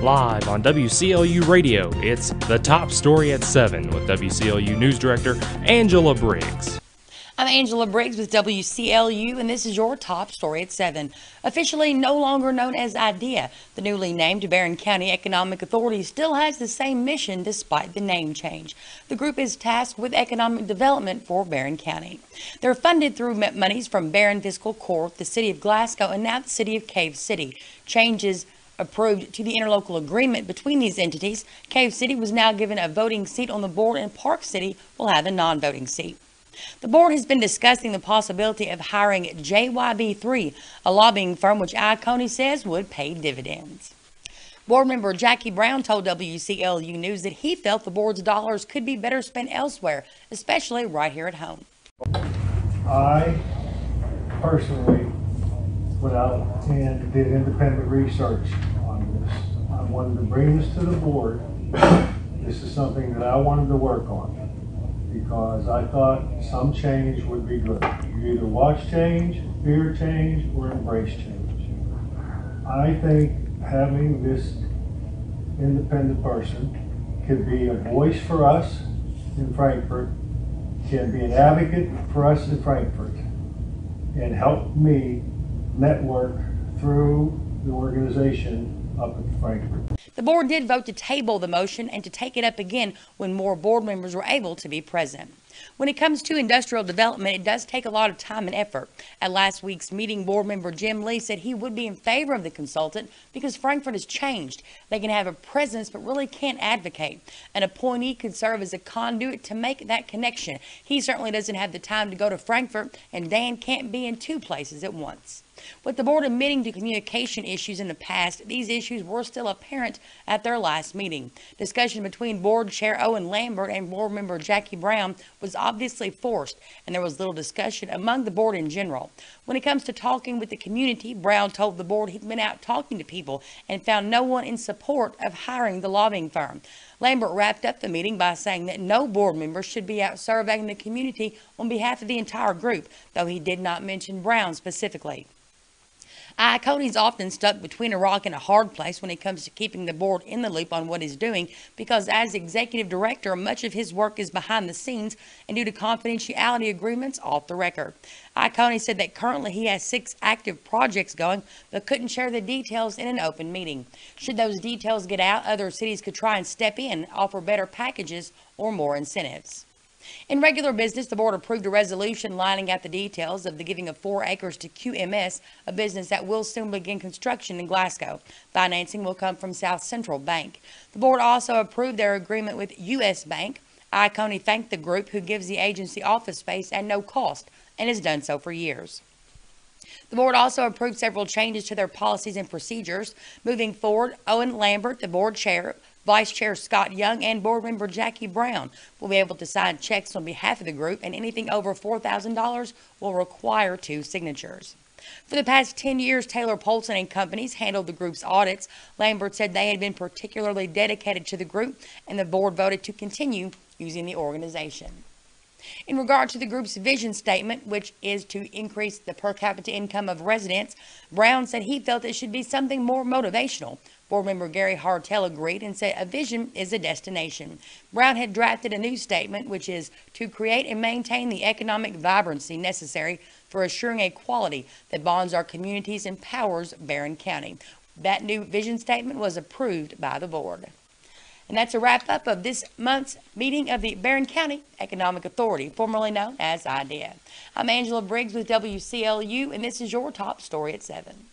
Live on WCLU Radio, it's The Top Story at 7 with WCLU News Director Angela Briggs. I'm Angela Briggs with WCLU, and this is your top story at 7. Officially no longer known as IDEA, the newly named Barron County Economic Authority still has the same mission despite the name change. The group is tasked with economic development for Barron County. They're funded through monies from Barron Fiscal Court, the City of Glasgow, and now the City of Cave City. Changes approved to the interlocal agreement between these entities. Cave City was now given a voting seat on the board, and Park City will have a non-voting seat. The board has been discussing the possibility of hiring JYB3, a lobbying firm which Iacone says would pay dividends. Board member Jackie Brown told WCLU News that he felt the board's dollars could be better spent elsewhere, especially right here at home. I personally went out and did independent research on this. I wanted to bring this to the board. This is something that I wanted to work on, because I thought some change would be good. You either watch change, fear change, or embrace change. I think having this independent person could be a voice for us in Frankfort, can be an advocate for us in Frankfort, and help me network through the organization up in Frankfort. The board did vote to table the motion and to take it up again when more board members were able to be present. When it comes to industrial development, it does take a lot of time and effort. At last week's meeting, board member Jim Lee said he would be in favor of the consultant because Frankfort has changed. They can have a presence but really can't advocate. An appointee could serve as a conduit to make that connection. He certainly doesn't have the time to go to Frankfort, and Dan can't be in two places at once. With the board admitting to communication issues in the past, these issues were still apparent at their last meeting. Discussion between board chair Owen Lambert and board member Jackie Brown was obviously forced, and there was little discussion among the board in general. When it comes to talking with the community, Brown told the board he'd been out talking to people and found no one in support of hiring the lobbying firm. Lambert wrapped up the meeting by saying that no board member should be out surveying the community on behalf of the entire group, though he did not mention Brown specifically. Iacone's often stuck between a rock and a hard place when it comes to keeping the board in the loop on what he's doing, because as executive director, much of his work is behind the scenes and due to confidentiality agreements off the record. Iacone said that currently he has 6 active projects going, but couldn't share the details in an open meeting. Should those details get out, other cities could try and step in, offer better packages or more incentives. In regular business, the board approved a resolution lining out the details of the giving of 4 acres to QMS, a business that will soon begin construction in Glasgow. Financing will come from South Central Bank. The board also approved their agreement with U.S. Bank. Iacone thanked the group, who gives the agency office space at no cost and has done so for years. The board also approved several changes to their policies and procedures. Moving forward, Owen Lambert, the board chair, Vice Chair Scott Young, and board member Jackie Brown will be able to sign checks on behalf of the group, and anything over $4,000 will require 2 signatures. For the past 10 years, Taylor Polson and Companies handled the group's audits. Lambert said they had been particularly dedicated to the group, and the board voted to continue using the organization. In regard to the group's vision statement, which is to increase the per capita income of residents, Brown said he felt it should be something more motivational. Board member Gary Hartel agreed and said a vision is a destination. Brown had drafted a new statement, which is to create and maintain the economic vibrancy necessary for assuring a quality that bonds our communities and powers Barron County. That new vision statement was approved by the board. And that's a wrap-up of this month's meeting of the Barron County Economic Authority, formerly known as IDEA. I'm Angela Briggs with WCLU, and this is your top story at 7.